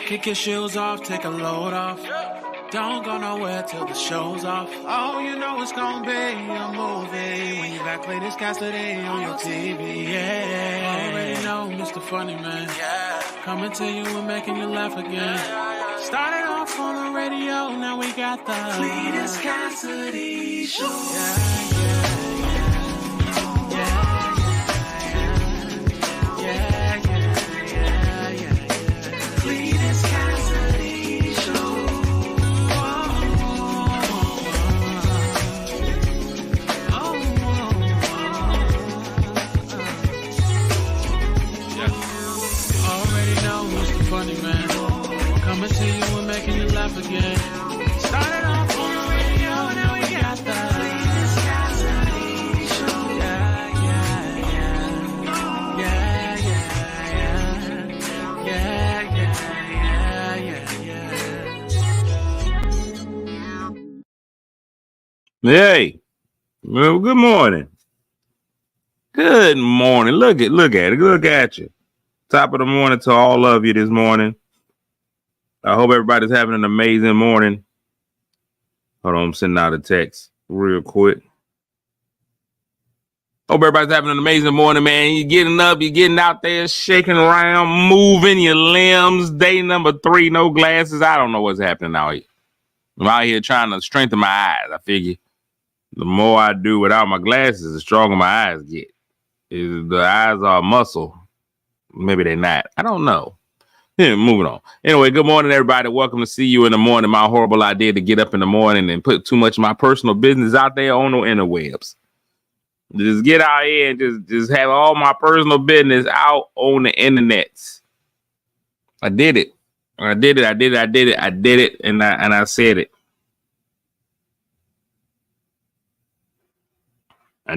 Kick your shoes off, take a load off. Don't go nowhere till the show's off. Oh, you know it's gonna be a movie when you got Cletus Cassidy on your TV. Yeah, already know Mr. Funny Man. Yeah, coming to you and making you laugh again. Started off on the radio, now we got the Cletus Cassidy Show. Again. Started off on the radio, now we got the Cletus Cassidy Show. Hey, well, good morning. Good morning. Look at it. Look at you. Top of the morning to all of you this morning. I hope everybody's having an amazing morning. Hold on, I'm sending out a text real quick. Hope everybody's having an amazing morning, man. You're getting up, you're getting out there, shaking around, moving your limbs. Day number 3, no glasses. I don't know what's happening out here. I'm out here trying to strengthen my eyes. I figure the more I do without my glasses, the stronger my eyes get. The eyes are muscle. Maybe they're not. I don't know. Yeah, moving on. Anyway, good morning, everybody. Welcome to See You in the Morning. My horrible idea to get up in the morning and put too much of my personal business out there on the interwebs. Just get out here and just have all my personal business out on the internet. I did it. And I said it. I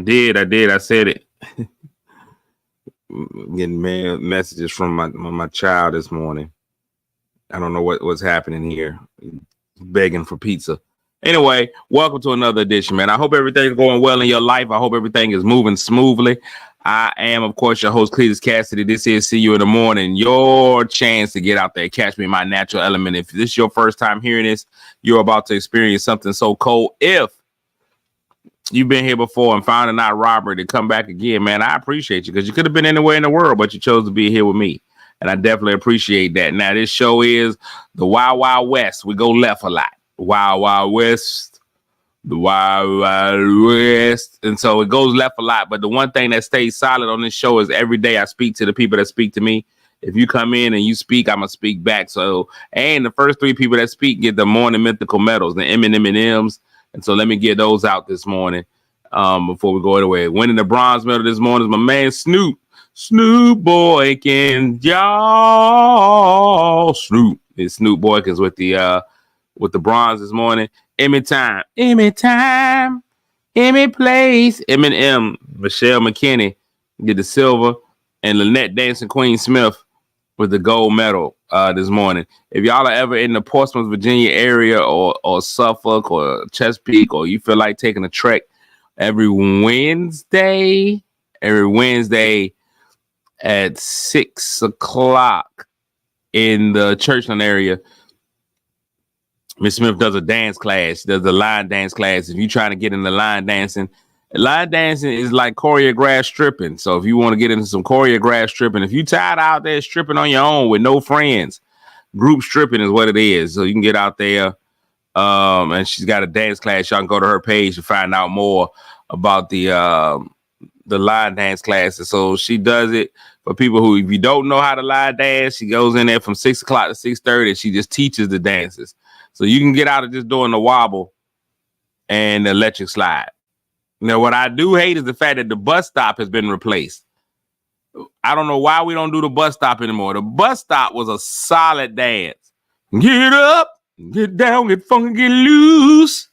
said it. Getting messages from my child this morning. I don't know what's happening here. Begging for pizza. Anyway, welcome to another edition, man. I hope everything's going well in your life. I hope everything is moving smoothly. I am, of course, your host, Cletus Cassidy. This is See You in the Morning. Your chance to get out there, catch me in my natural element. If this is your first time hearing this, you're about to experience something so cold. If you've been here before and found it not robbery to come back again, man, I appreciate you because you could have been anywhere in the world, but you chose to be here with me. And I definitely appreciate that. Now, this show is the Wild Wild West. We go left a lot. Wild Wild West. The Wild Wild West. And so it goes left a lot. But the one thing that stays solid on this show is every day I speak to the people that speak to me. If you come in and you speak, I'm going to speak back. So, and the first 3 people that speak get the morning mythical medals, the M&M's. And so let me get those out this morning before we go away. Winning the bronze medal this morning is my man Snoop. Snoop Boykins, y'all. Snoop. It's Snoop Boykins with the bronze this morning. Emmy time. Emmy time. Emmy place. M&M. Michelle McKinney get the silver. And Lynette Dancing Queen Smith with the gold medal this morning. If y'all are ever in the Portsmouth, Virginia area or Suffolk or Chesapeake, or you feel like taking a trek every Wednesday at 6 o'clock in the Churchland area, Miss Smith does a dance class. She does a line dance class. If you're trying to get into line dancing is like choreographed stripping. So if you want to get into some choreographed stripping, if you tired out there stripping on your own with no friends, group stripping is what it is. So you can get out there. And she's got a dance class. Y'all can go to her page to find out more about the line dance classes. So she does it for people who, if you don't know how to line dance, she goes in there from 6 o'clock to 6:30 and she just teaches the dances. So you can get out of just doing the wobble and the electric slide. Now, what I do hate is the fact that the bus stop has been replaced. I don't know why we don't do the bus stop anymore. The bus stop was a solid dance. Get up, get down, get funky, get loose.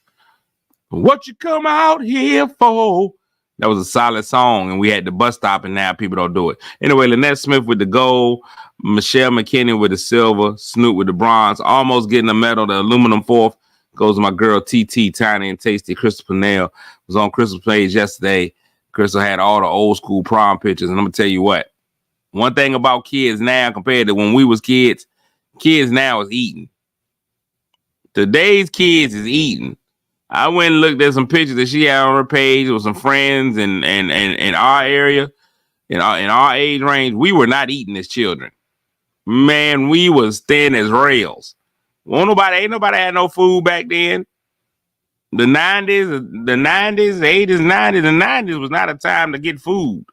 What you come out here for? That was a solid song, and we had the bus stop, and now people don't do it. Anyway, Lynette Smith with the gold, Michelle McKinney with the silver, Snoop with the bronze, almost getting a medal, the aluminum fourth. Goes to my girl TT, Tiny and Tasty. Crystal Pennell was on Crystal's page yesterday. Crystal had all the old school prom pictures. And I'm going to tell you what. One thing about kids now compared to when we was kids Kids now is eating. Today's kids is eating. I went and looked at some pictures that she had on her page with some friends and in our area, in our age range. We were not eating as children. Man, we was thin as rails. Ain't nobody had no food back then. The 90s, the 80s, 90s, the 90s was not a time to get food.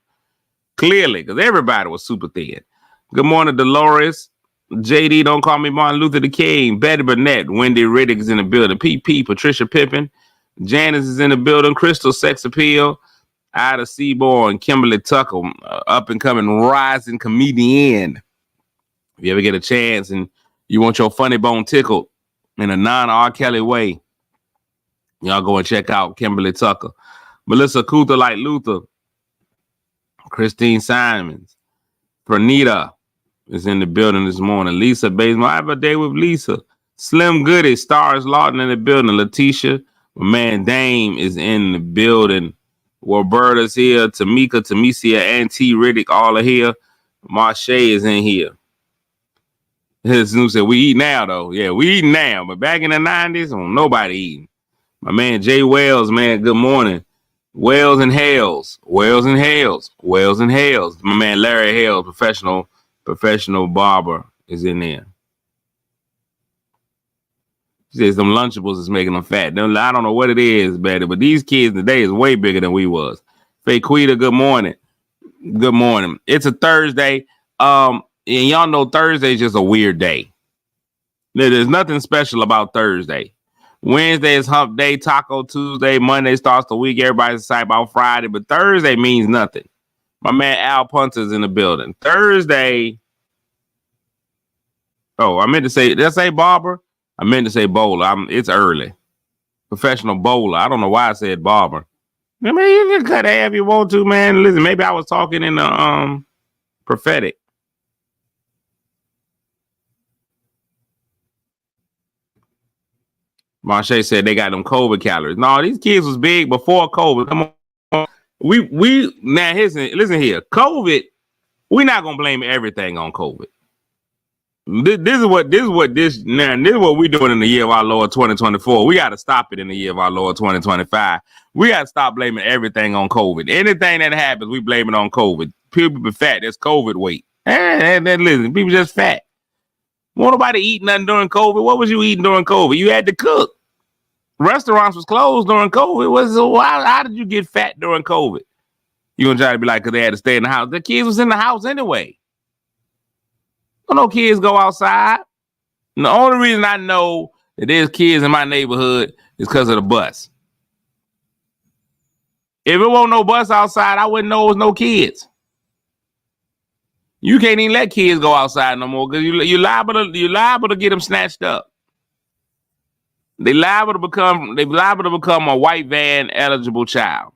Clearly, because everybody was super thin. Good morning, Dolores. JD, don't call me Martin Luther the King. Betty Burnett, Wendy Riddick is in the building. PP, Patricia Pippin. Janice is in the building. Crystal Sex Appeal. Ida Seaborn, Kimberly Tucker, up and coming rising comedian. If you ever get a chance and you want your funny bone tickled in a non-R. Kelly way, y'all go and check out Kimberly Tucker. Melissa Kuther like Luther. Christine Simons. Pranita is in the building this morning. Lisa Bazemore. I have a day with Lisa. Slim Goody. Stars Lawton in the building. Letitia. My man Dame is in the building. Roberta's here. Tamika, Tamesia, and T. Riddick all are here. Marche is in here. His new said, we eat now, though. Yeah, we eat now. But back in the 90s, nobody eating. My man Jay Wells, man, good morning. Wells and Hales. Wells and Hales. Wells and Hales. My man Larry Hales, professional barber, is in there. She says them Lunchables is making them fat. I don't know what it is, Betty, but these kids today is way bigger than we was. Faquita, good morning. Good morning. It's a Thursday. And y'all know Thursday is just a weird day. There's nothing special about Thursday. Wednesday is hump day, Taco Tuesday, Monday starts the week. Everybody's excited about Friday, but Thursday means nothing. My man Al Punter's in the building. Thursday. Oh, I meant to say, did I say barber? I meant to say bowler. It's early. Professional bowler. I don't know why I said barber. I mean, you can cut hair if you want to, man. Listen, maybe I was talking in the prophetic. Marche said they got them COVID calories. No, these kids was big before COVID. Come on. We now listen here. COVID, we're not gonna blame everything on COVID. This is what we're doing in the year of our Lord 2024. We got to stop it in the year of our Lord 2025. We got to stop blaming everything on COVID. Anything that happens, we blame it on COVID. People be fat, that's COVID weight. And listen, people just fat. Won't nobody eat nothing during COVID. What was you eating during COVID? You had to cook. Restaurants was closed during COVID. How did you get fat during COVID? You gonna try to be like, because they had to stay in the house. The kids was in the house anyway. No kids go outside. And the only reason I know that there's kids in my neighborhood is because of the bus. If it wasn't no bus outside, I wouldn't know it was no kids. You can't even let kids go outside no more because you're liable to get them snatched up. They liable to become a white van eligible child.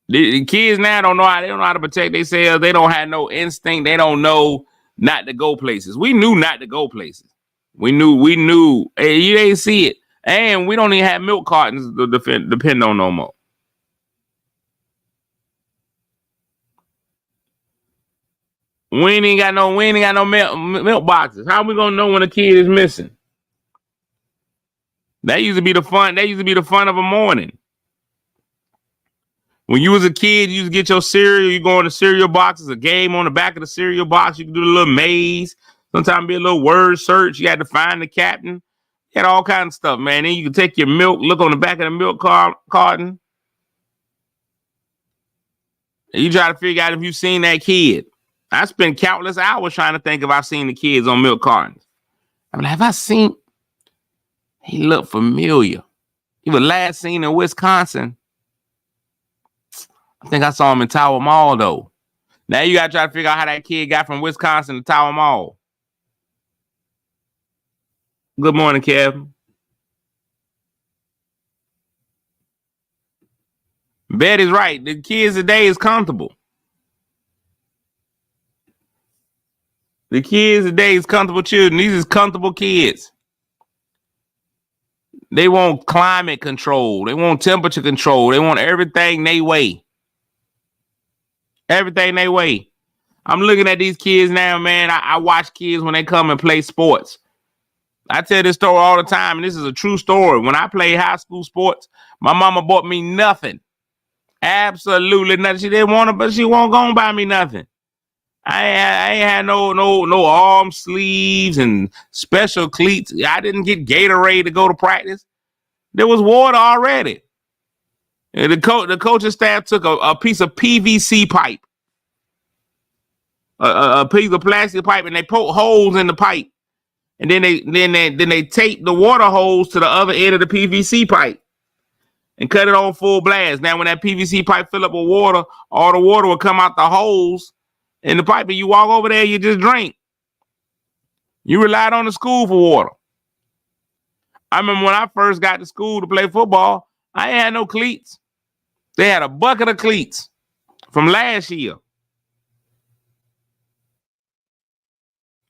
The kids now don't know how to protect themselves. They don't have no instinct. They don't know not to go places. We knew not to go places. We knew. Hey, you ain't see it, and we don't even have milk cartons to depend on no more. We ain't got no milk boxes. How we gonna know when a kid is missing? That used to be the fun. That used to be the fun of a morning. When you was a kid, you used to get your cereal. You go in the cereal box. There's a game on the back of the cereal box. You can do a little maze. Sometimes be a little word search. You had to find the captain. You had all kinds of stuff, man. Then you could take your milk, look on the back of the milk carton. And you try to figure out if you've seen that kid. I spent countless hours trying to think if I've seen the kids on milk cartons. I'm like, have I seen? He looked familiar. He was last seen in Wisconsin. I think I saw him in Tower Mall, though. Now you got to try to figure out how that kid got from Wisconsin to Tower Mall. Good morning, Kevin. Betty's right. The kids today is comfortable. The kids today is comfortable children. These is comfortable kids. They want climate control. They want temperature control. They want everything they way. Everything they way. I'm looking at these kids now, man. I watch kids when they come and play sports. I tell this story all the time, and this is a true story. When I played high school sports, my mama bought me nothing. Absolutely nothing. She didn't want it, but she won't go and buy me nothing. I ain't had no arm sleeves and special cleats. I didn't get Gatorade to go to practice. There was water already. And the coaching staff took a piece of PVC pipe, a piece of plastic pipe, and they poked holes in the pipe, and then they taped the water hose to the other end of the PVC pipe and cut it on full blast. Now, when that PVC pipe fill up with water, all the water will come out the holes in the pipe, and you walk over there, you just drink. You relied on the school for water. I remember when I first got to school to play football, I ain't had no cleats. They had a bucket of cleats from last year.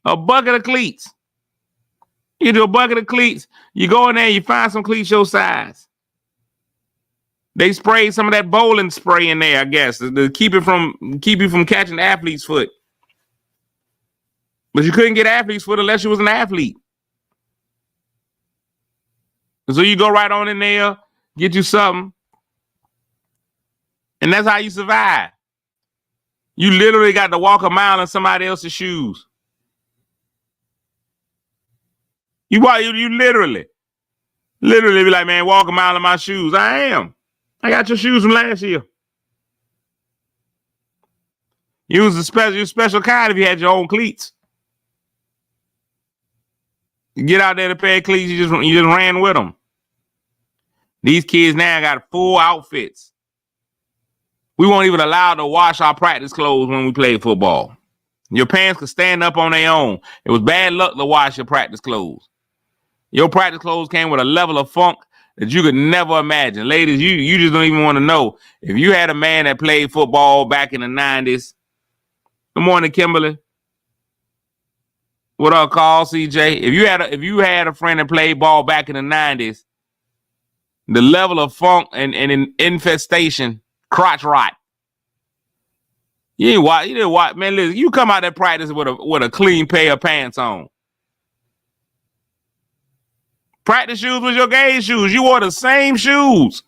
A bucket of cleats. You do a bucket of cleats, you go in there, you find some cleats your size. They sprayed some of that bowling spray in there, I guess, to keep you from catching the athlete's foot. But you couldn't get athlete's foot unless you was an athlete. So you go right on in there, get you something, and that's how you survive. You literally got to walk a mile in somebody else's shoes. You literally be like, man, walk a mile in my shoes. I am. I got your shoes from last year. You was a special kind if you had your own cleats. You get out there to pair of cleats, you just ran with them. These kids now got full outfits. We weren't even allowed to wash our practice clothes when we played football. Your parents could stand up on their own. It was bad luck to wash your practice clothes. Your practice clothes came with a level of funk that you could never imagine. Ladies, you just don't even want to know. If you had a man that played football back in the 90s, good morning, Kimberly. What up, call CJ? If you had a friend that played ball back in the 90s, the level of funk and infestation, crotch rot. You didn't watch, man. Listen, you come out there practice with a clean pair of pants on. Practice shoes was your game shoes. You wore the same shoes,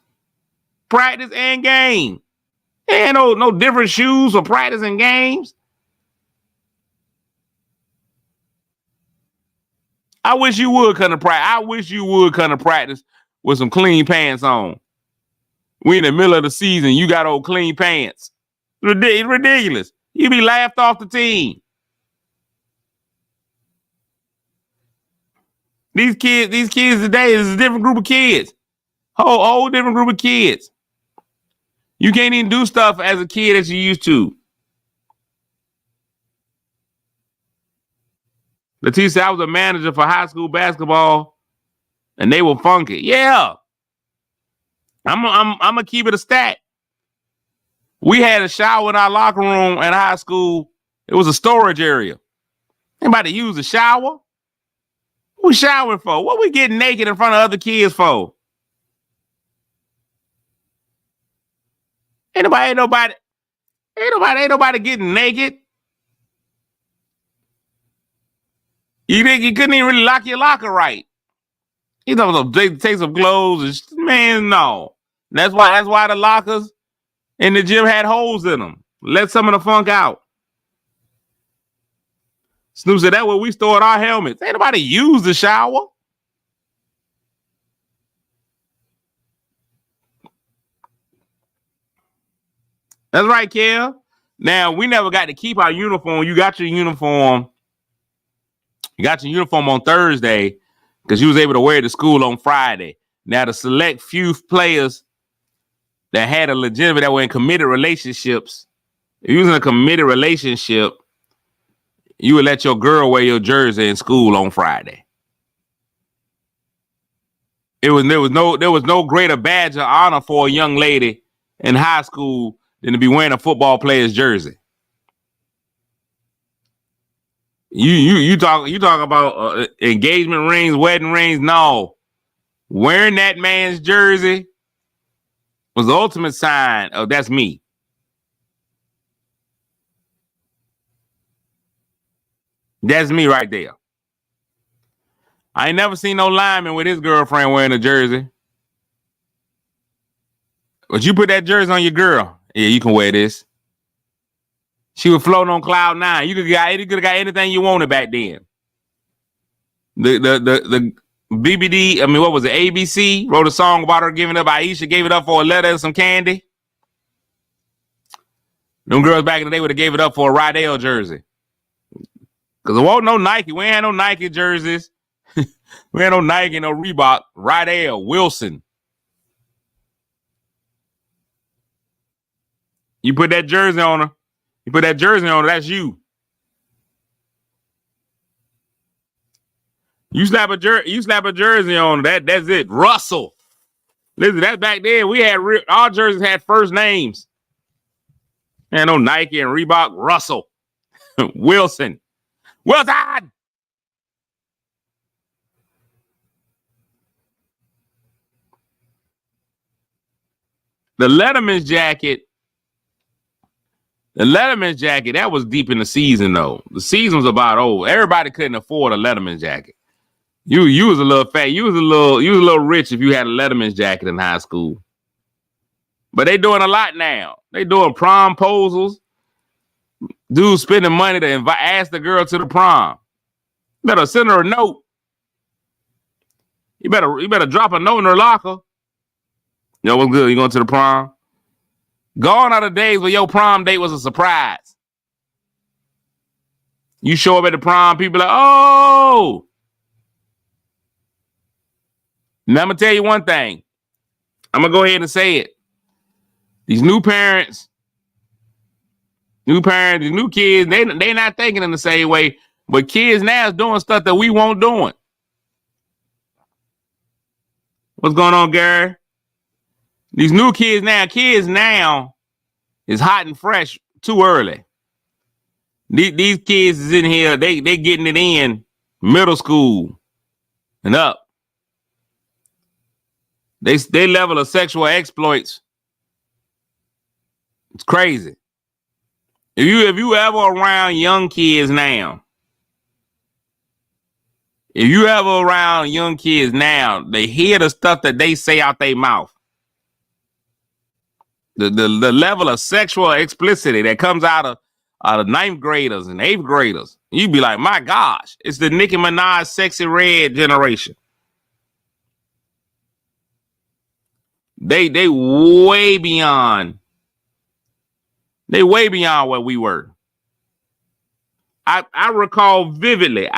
practice and game. There ain't no different shoes for practice and games. I wish you would come to practice. I wish you would come to practice with some clean pants on. We in the middle of the season. You got old clean pants. It's ridiculous. You be laughed off the team. These kids today is a different group of kids. Whole different group of kids. You can't even do stuff as a kid as you used to. Latif said I was a manager for high school basketball, and they were funky. Yeah, I'm gonna keep it a stat. We had a shower in our locker room in high school. It was a storage area. Anybody use a shower? What we showering for? What we getting naked in front of other kids for? Ain't nobody getting naked. You think you couldn't even really lock your locker right? You know, they take some clothes and man, no. That's why the lockers in the gym had holes in them. Let some of the funk out. Snoop said that's where we stored our helmets. Ain't nobody use the shower. That's right, Kel. Now, we never got to keep our uniform. You got your uniform. You got your uniform on Thursday because you was able to wear it to school on Friday. Now, the select few players that had a legitimate, that were in committed relationships, if you was in a committed relationship, you would let your girl wear your jersey in school on Friday. There was no greater badge of honor for a young lady in high school than to be wearing a football player's jersey. You talk about engagement rings, wedding rings. No, wearing that man's jersey was the ultimate sign of that's me. That's me right there. I ain't never seen no lineman with his girlfriend wearing a jersey. But you put that jersey on your girl, yeah, you can wear this. She was floating on cloud nine. You could have got anything you wanted back then. The BBD, I mean, what was it? ABC wrote a song about her giving up. Aisha gave it up for a letter and some candy. Them girls back in the day would have gave it up for a Rydell jersey. Because there wasn't no Nike. We ain't had no Nike jerseys. We ain't no Nike, no Reebok. Rydell, Wilson. You put that jersey on her. You put that jersey on her, that's you. You slap a jersey on her, that's it. Russell. Listen, that's back then. We had our jerseys had first names. And no Nike and Reebok. Russell. Wilson. Wilson. The Letterman's jacket, that was deep in the season, though. The season was about over. Everybody couldn't afford a Letterman's jacket. You was a little fat. You was a little rich if you had a Letterman's jacket in high school. But they doing a lot now. They doing prom proposals. Dudes spending money to ask the girl to the prom. You better send her a note. You better drop a note in her locker. You know what's good? You going to the prom? Gone are the days where your prom date was a surprise. You show up at the prom, people are like, oh. Now I'm going to tell you one thing. I'm going to go ahead and say it. These new parents, these new kids, they not thinking in the same way. But kids now is doing stuff that we won't doing. What's going on, Gary? These new kids now is hot and fresh too early. These kids is in here, they getting it in middle school and up. They level of sexual exploits. It's crazy. If you ever around young kids now, they hear the stuff that they say out their mouth. The level of sexual explicitity that comes out of ninth graders and eighth graders, you'd be like, my gosh, it's the Nicki Minaj Sexy Red generation. They way beyond where we were. I recall vividly.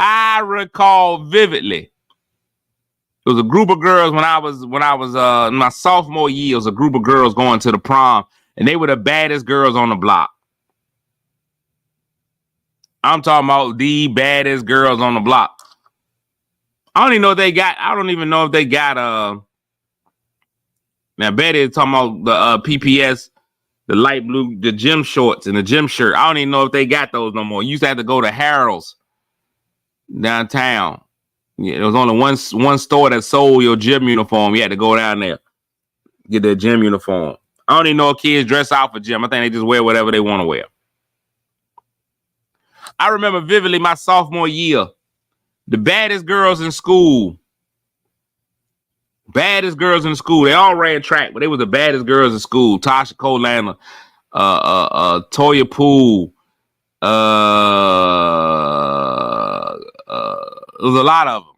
It was a group of girls when I was in my sophomore year. It was a group of girls going to the prom, and they were the baddest girls on the block. I'm talking about the baddest girls on the block. I don't even know if they got now Betty is talking about the PPS, the light blue, the gym shorts and the gym shirt. I don't even know if they got those no more. You used to have to go to Harold's downtown. Yeah, there was only one store that sold your gym uniform. You had to go down there, get their gym uniform. I don't even know if kids dress out for gym. I think they just wear whatever they want to wear. I remember vividly my sophomore year, the baddest girls in school. They all ran track, but they were the baddest girls in school. Tasha Colander, Toya Poole. There was a lot of them.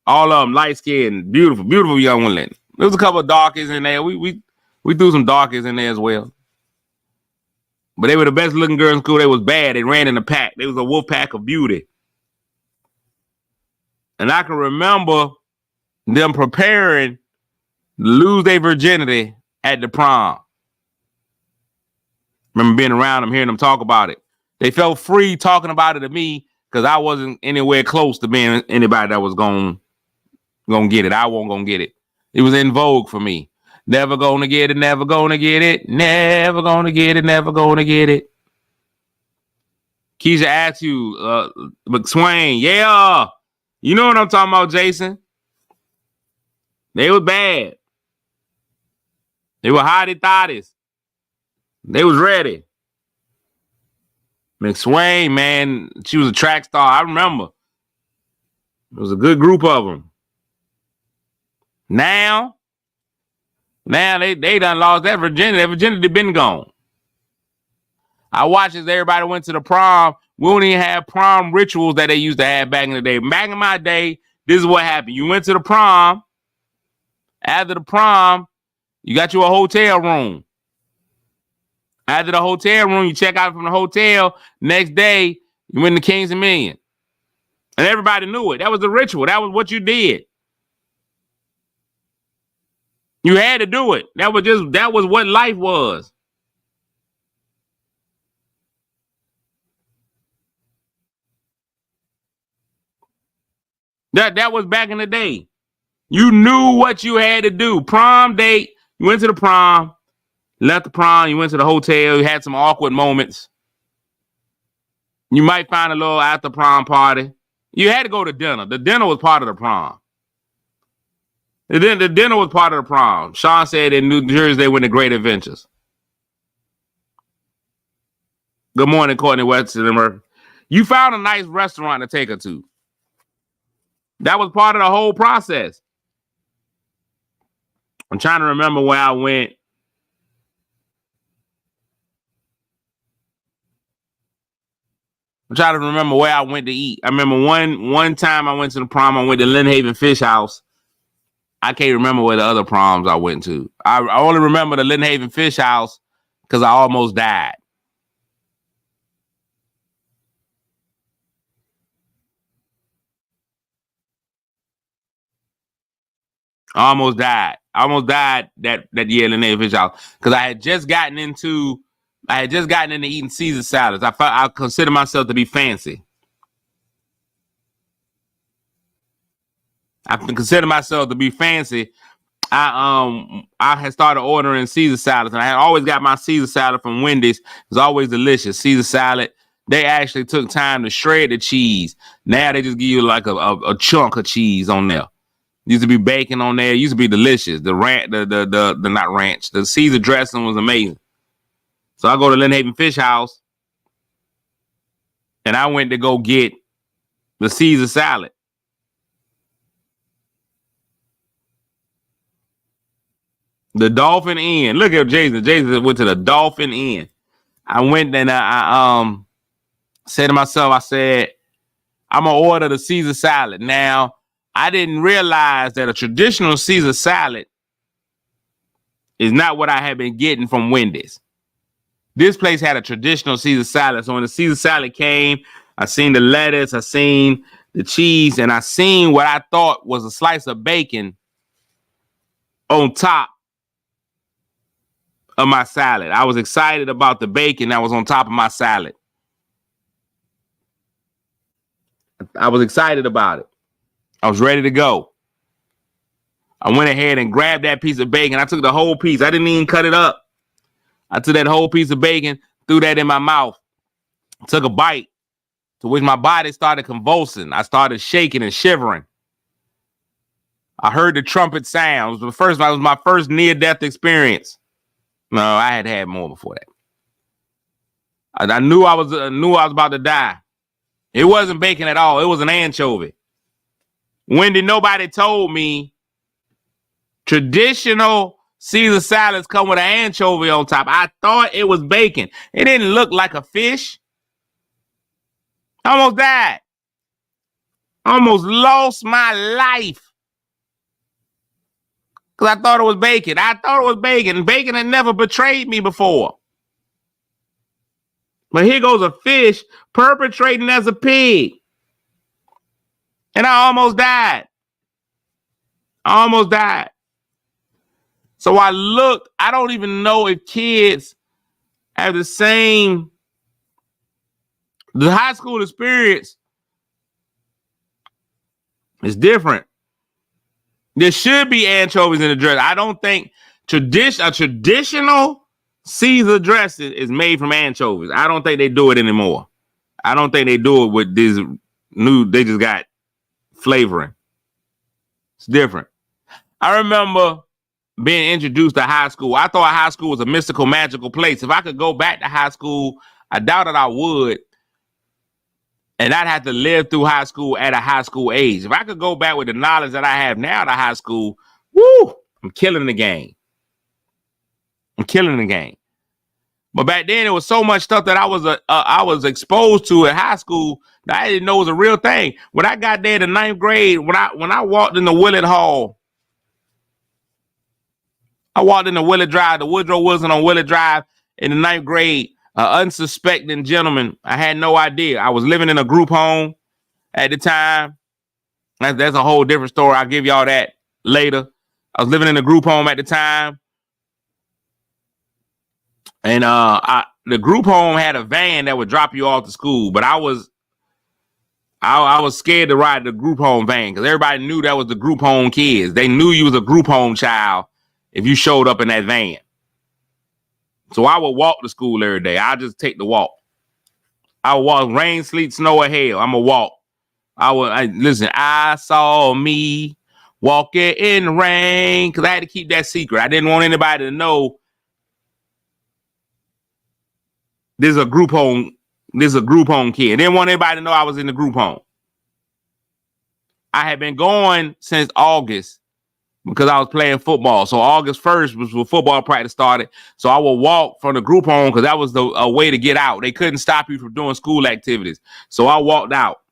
All of them light skinned, beautiful young women. There was a couple of darkies in there. We threw some darkies in there as well. But they were the best looking girls in school. They was bad. They ran in the pack. They was a wolf pack of beauty. And I can remember them preparing to lose their virginity at the prom. Remember being around them, hearing them talk about it. They felt free talking about it to me because I wasn't anywhere close to being anybody that was going to get it. I wasn't going to get it. It was in vogue for me. Never going to get it, never going to get it, never going to get it, never going to get it. Keisha asked you, McSwain, yeah. You know what I'm talking about, Jason? They were bad. They were hottie thotties. They was ready. McSwain, man, she was a track star. I remember. It was a good group of them. Now they done lost that virginity. That virginity been gone. I watched as everybody went to the prom. We don't even have prom rituals that they used to have back in the day. Back in my day, this is what happened. You went to the prom. After the prom, you got you a hotel room. After the hotel room, you check out from the hotel. Next day, you went to Kings and Million. And everybody knew it. That was the ritual. That was what you did. You had to do it. That was what life was. That was back in the day. You knew what you had to do. Prom date, you went to the prom, left the prom, you went to the hotel, you had some awkward moments. You might find a little after prom party. You had to go to dinner. The dinner was part of the prom. The dinner was part of the prom. Sean said in New Jersey they went to Great Adventures. Good morning, Courtney Weston and Murphy. You found a nice restaurant to take her to. That was part of the whole process. I'm trying to remember where I went. I'm trying to remember where I went to eat. I remember one time I went to the prom. I went to Lynn Haven Fish House. I can't remember where the other proms I went to. I only remember the Lynn Haven Fish House because I almost died. I almost died that year in Lynn Haven Fish House because I had just gotten into eating Caesar salads. I consider myself to be fancy. I consider myself to be fancy. I had started ordering Caesar salads, and I had always got my Caesar salad from Wendy's. It was always delicious. Caesar salad. They actually took time to shred the cheese. Now they just give you like a chunk of cheese on there. Used to be bacon on there. It used to be delicious. The not ranch. The Caesar dressing was amazing. So I go to Lynn Haven Fish House, and I went to go get the Caesar salad. The Dolphin Inn. Look at Jason. Jason went to the Dolphin Inn. I went and I said to myself, I said, I'm going to order the Caesar salad. Now, I didn't realize that a traditional Caesar salad is not what I had been getting from Wendy's. This place had a traditional Caesar salad. So when the Caesar salad came, I seen the lettuce, I seen the cheese, and I seen what I thought was a slice of bacon on top of my salad. I was excited about the bacon that was on top of my salad. I was excited about it. I was ready to go. I went ahead and grabbed that piece of bacon. I took the whole piece. I didn't even cut it up. I took that whole piece of bacon, threw that in my mouth, took a bite, to which my body started convulsing. I started shaking and shivering. I heard the trumpet sounds. It was my first near-death experience. No, I had more before that. I knew I was about to die. It wasn't bacon at all. It was an anchovy. Wendy, nobody told me traditional Caesar salads come with an anchovy on top. I thought it was bacon. It didn't look like a fish. I almost died. Almost lost my life. Because I thought it was bacon. Bacon had never betrayed me before. But here goes a fish perpetrating as a pig. And I almost died. So I looked. I don't even know if kids have the high school experience is different. There should be anchovies in the dress. I don't think a traditional Caesar dress is made from anchovies. I don't think they do it anymore. I don't think they do it with these they just got flavoring. It's different. I remember being introduced to high school. I thought high school was a mystical, magical place. If I could go back to high school, I doubted I would. And I'd have to live through high school at a high school age. If I could go back with the knowledge that I have now to high school, woo, I'm killing the game. I'm killing the game. But back then, it was so much stuff that I was exposed to at high school that I didn't know was a real thing. When I got there to ninth grade, when I walked in the Willard Hall, I walked in the Willard Drive, the Woodrow Wilson on Willard Drive in the ninth grade, unsuspecting gentleman. I had no idea. I was living in a group home at the time. That's a whole different story. I'll give y'all that later. I was living in a group home at the time. And the group home had a van that would drop you off to school, but I was scared to ride the group home van because everybody knew that was the group home kids. They knew you was a group home child if you showed up in that van. So I would walk to school every day. I just take the walk. I would walk rain, sleet, snow, or hail. I'm a walk. Listen. I saw me walking in the rain because I had to keep that secret. I didn't want anybody to know. This is a group home kid. I didn't want anybody to know I was in the group home. I had been going since August because I was playing football. So August 1st was when football practice started. So I would walk from the group home because that was a way to get out. They couldn't stop you from doing school activities. So I walked out.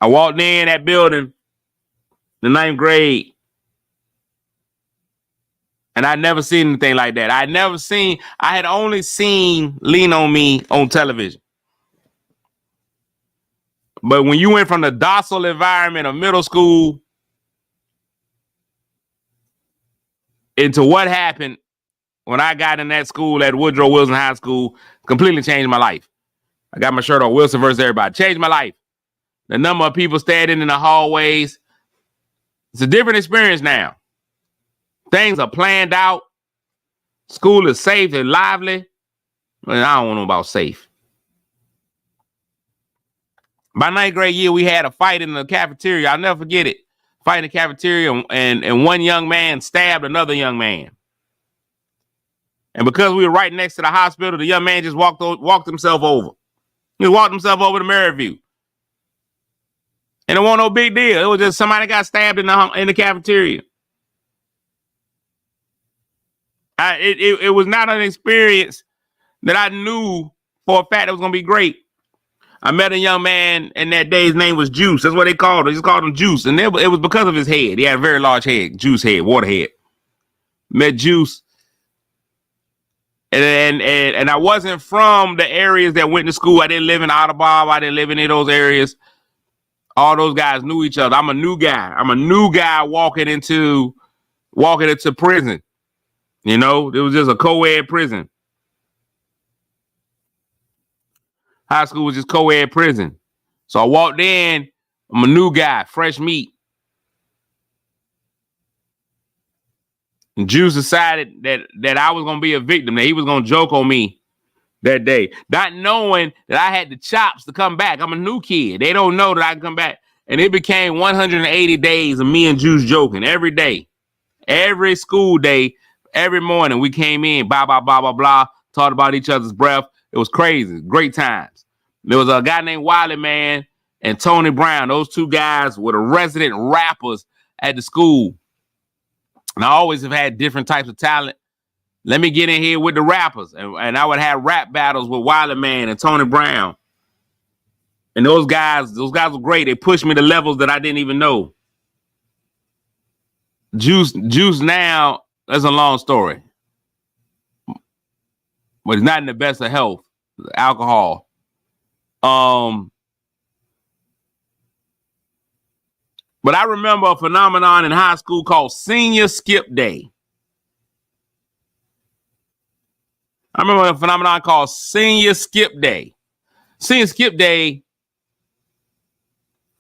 I walked in that building, the ninth grade. And I'd never seen anything like that. I had only seen Lean on Me on television. But when you went from the docile environment of middle school into what happened when I got in that school at Woodrow Wilson High School, completely changed my life. I got my shirt on, Wilson versus everybody. Changed my life. The number of people standing in the hallways. It's a different experience now. Things are planned out. School is safe and lively. I don't know about safe. By ninth grade year, we had a fight in the cafeteria. I'll never forget it. Fight in the cafeteria, and one young man stabbed another young man. And because we were right next to the hospital, the young man just walked himself over. He walked himself over to Maryview. And it wasn't no big deal. It was just somebody got stabbed in the cafeteria. It was not an experience that I knew for a fact it was going to be great. I met a young man, and that day his name was Juice. That's what they called him. They just called him Juice. And it was because of his head. He had a very large head, Juice head, water head. Met Juice. And I wasn't from the areas that went to school. I didn't live in Audubon. I didn't live in any of those areas. All those guys knew each other. I'm a new guy walking into prison. You know, it was just a co-ed prison. High school was just co-ed prison. So I walked in. I'm a new guy, fresh meat. And Juice decided that I was going to be a victim, that he was going to joke on me that day, not knowing that I had the chops to come back. I'm a new kid. They don't know that I can come back. And it became 180 days of me and Juice joking every day, every school day, every morning. We came in, blah, blah, blah, blah, blah, talked about each other's breath. It was crazy. Great times. There was a guy named Wiley Man and Tony Brown. Those two guys were the resident rappers at the school. And I always have had different types of talent. Let me get in here with the rappers. And I would have rap battles with Wiley Man and Tony Brown. And those guys were great. They pushed me to levels that I didn't even know. Juice now, that's a long story. But he's not in the best of health. Alcohol. But I remember a phenomenon in high school called Senior Skip Day. I remember a phenomenon called Senior Skip Day. Senior Skip Day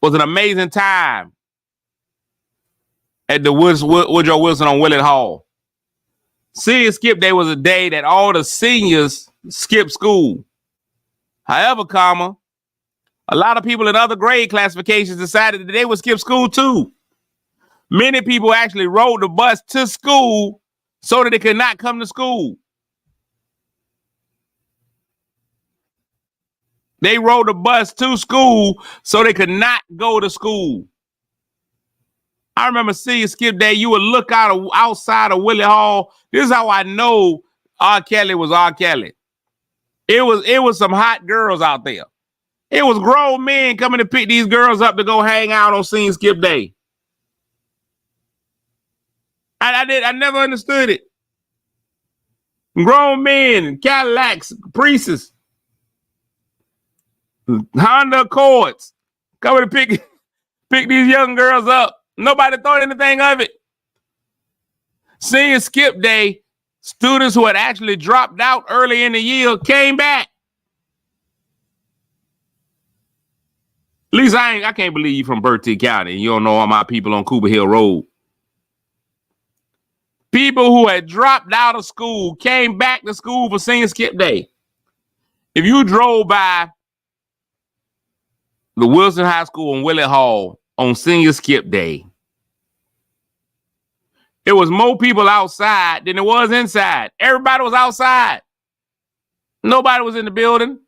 was an amazing time at the Woodrow Wilson on Willard Hall. Senior Skip Day was a day that all the seniors skipped school. However, a lot of people in other grade classifications decided that they would skip school too. Many people actually rode the bus to school so that they could not come to school. They rode the bus to school so they could not go to school. I remember seeing Skip Day. You would look outside of Willie Hall. This is how I know R. Kelly was R. Kelly. It was some hot girls out there. It was grown men coming to pick these girls up to go hang out on Seeing Skip Day. I never understood it. Grown men, Cadillacs, Caprices, Honda Accords, coming to pick these young girls up. Nobody thought anything of it. Seeing Skip Day, students who had actually dropped out early in the year came back. At least I can't believe you from Bertie County and you don't know all my people on Cooper Hill Road. People who had dropped out of school came back to school for Seeing Skip Day. If you drove by the Wilson High School in Willie Hall on Senior Skip Day, it was more people outside than it was inside. Everybody was outside. Nobody was in the building. It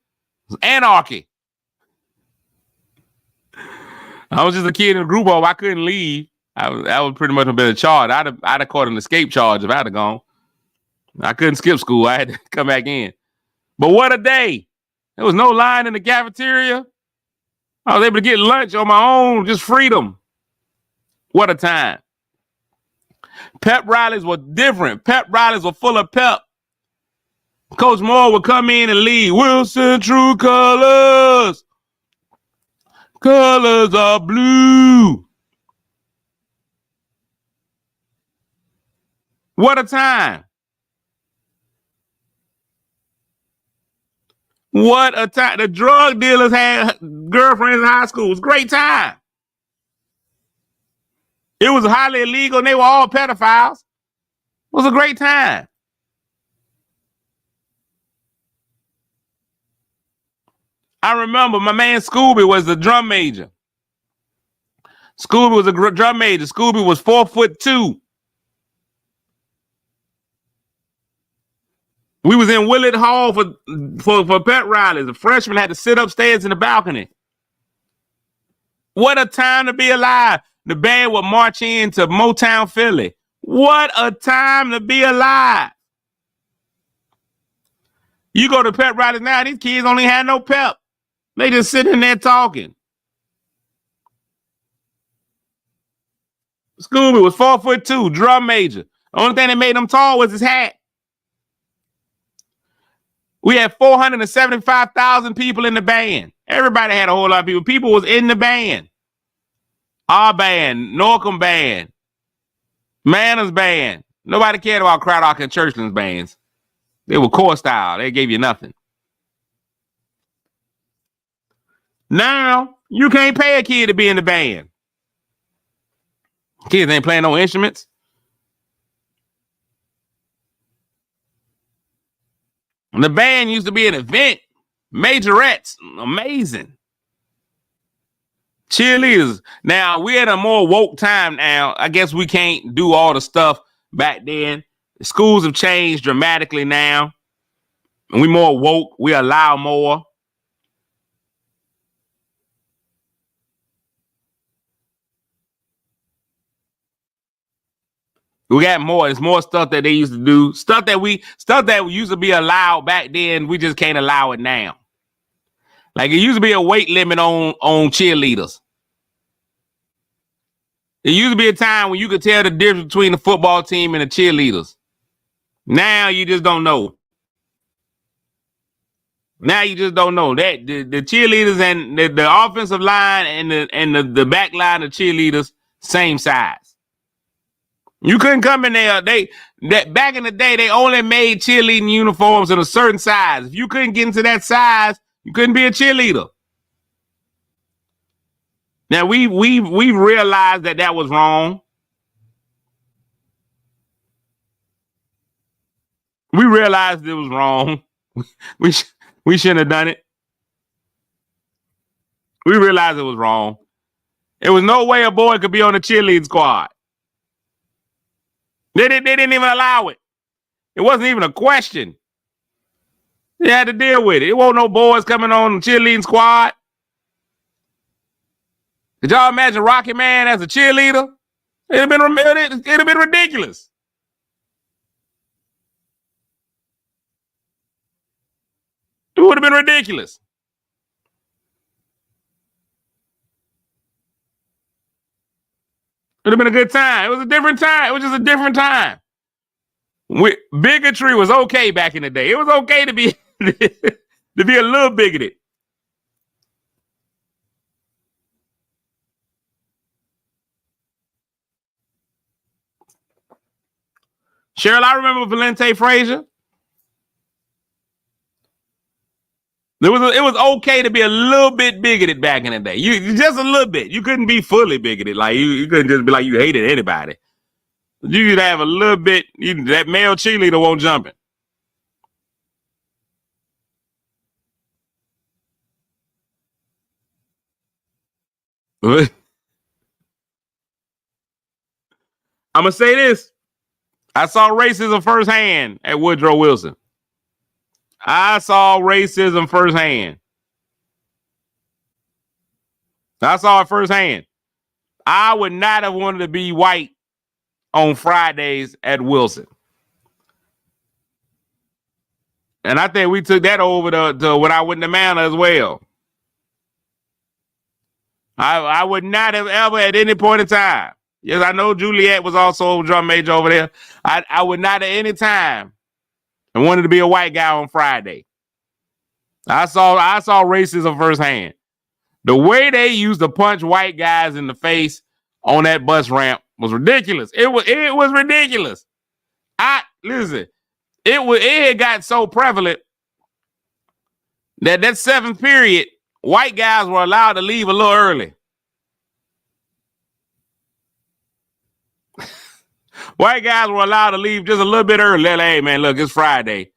was anarchy. I was just a kid in a group home. I couldn't leave. I would pretty much have been a charge. I'd have caught an escape charge if I'd have gone. I couldn't skip school. I had to come back in. But what a day. There was no line in the cafeteria. I was able to get lunch on my own, just freedom. What a time. Pep rallies were different. Pep rallies were full of pep. Coach Moore would come in and lead. Wilson True Colors. Colors are blue. What a time. What a time. The drug dealers had girlfriends in high school. It was a great time. It was highly illegal and they were all pedophiles. It was a great time. I remember my man Scooby was the drum major. Scooby was a drum major. Scooby was 4'2". We was in Willard Hall for pet rallies. The freshmen had to sit upstairs in the balcony. What a time to be alive. The band would march into Motown, Philly. What a time to be alive. You go to pep rallies now, these kids only had no pep. They just sitting there talking. Scooby was 4'2", drum major. The only thing that made him tall was his hat. We had 475,000 people in the band. Everybody had a whole lot of people. People was in the band. Our band, Norcom band, Manners band. Nobody cared about Craddock and Churchland's bands. They were core style. They gave you nothing. Now, you can't pay a kid to be in the band. Kids ain't playing no instruments. The band used to be an event. Majorettes, amazing. Cheerleaders. Now, we're at a more woke time now. I guess we can't do all the stuff back then. The schools have changed dramatically now. And we more woke. We allow more. We got more. It's more stuff that they used to do. Stuff that used to be allowed back then. We just can't allow it now. Like it used to be a weight limit on cheerleaders. It used to be a time when you could tell the difference between the football team and the cheerleaders. Now you just don't know. Now you just don't know that the cheerleaders and the offensive line and the back line of cheerleaders same size. You couldn't come in there. Back in the day, they only made cheerleading uniforms in a certain size. If you couldn't get into that size, you couldn't be a cheerleader. Now we realized that was wrong. We realized it was wrong. We shouldn't have done it. We realized it was wrong. There was no way a boy could be on the cheerleading squad. They didn't even allow it. It wasn't even a question. You had to deal with it. It wasn't no boys coming on the cheerleading squad. Could y'all imagine Rocky Man as a cheerleader? It'd have been ridiculous. It would have been ridiculous. It would have been a good time. It was a different time. It was just a different time. Bigotry was okay back in the day. It was okay to be to be a little bigoted. Cheryl, I remember Valente Frazier. It was okay to be a little bit bigoted back in the day. You just a little bit. You couldn't be fully bigoted. Like you couldn't just be like you hated anybody. You could have a little bit. That male cheerleader won't jumping. I'm gonna say this. I saw racism firsthand at Woodrow Wilson. I saw racism firsthand. I saw it firsthand. I would not have wanted to be white on Fridays at Wilson. And I think we took that over to when I went to Manor as well. I would not have ever at any point in time. Yes, I know Juliet was also a drum major over there. I would not at any time have wanted to be a white guy on Friday. I saw racism firsthand. The way they used to punch white guys in the face on that bus ramp was ridiculous. It was ridiculous. Listen, it had got so prevalent that seventh period, white guys were allowed to leave a little early. White guys were allowed to leave just a little bit early. Hey, man, look, it's Friday.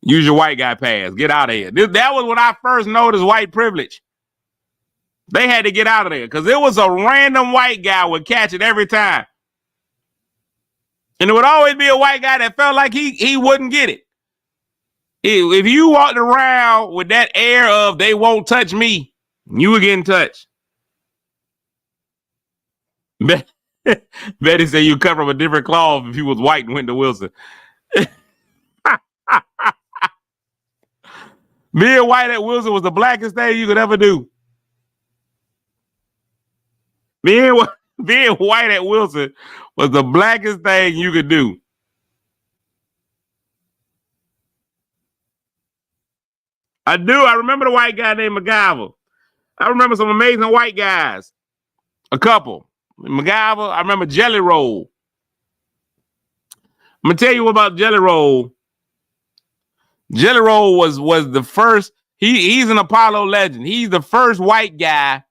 Use your white guy pass. Get out of here. That was when I first noticed white privilege. They had to get out of there because it was a random white guy would catch it every time. And it would always be a white guy that felt like he wouldn't get it. If you walked around with that air of they won't touch me, you were getting touched. Betty said you cut from a different cloth if you was white and went to Wilson. Being white at Wilson was the blackest thing you could ever do. Being white at Wilson was the blackest thing you could do. I do. I remember the white guy named MacGyver. I remember some amazing white guys. A couple. MacGyver. I remember Jelly Roll. I'm gonna tell you about Jelly Roll. Jelly Roll was the first. He's an Apollo legend. He's the first white guy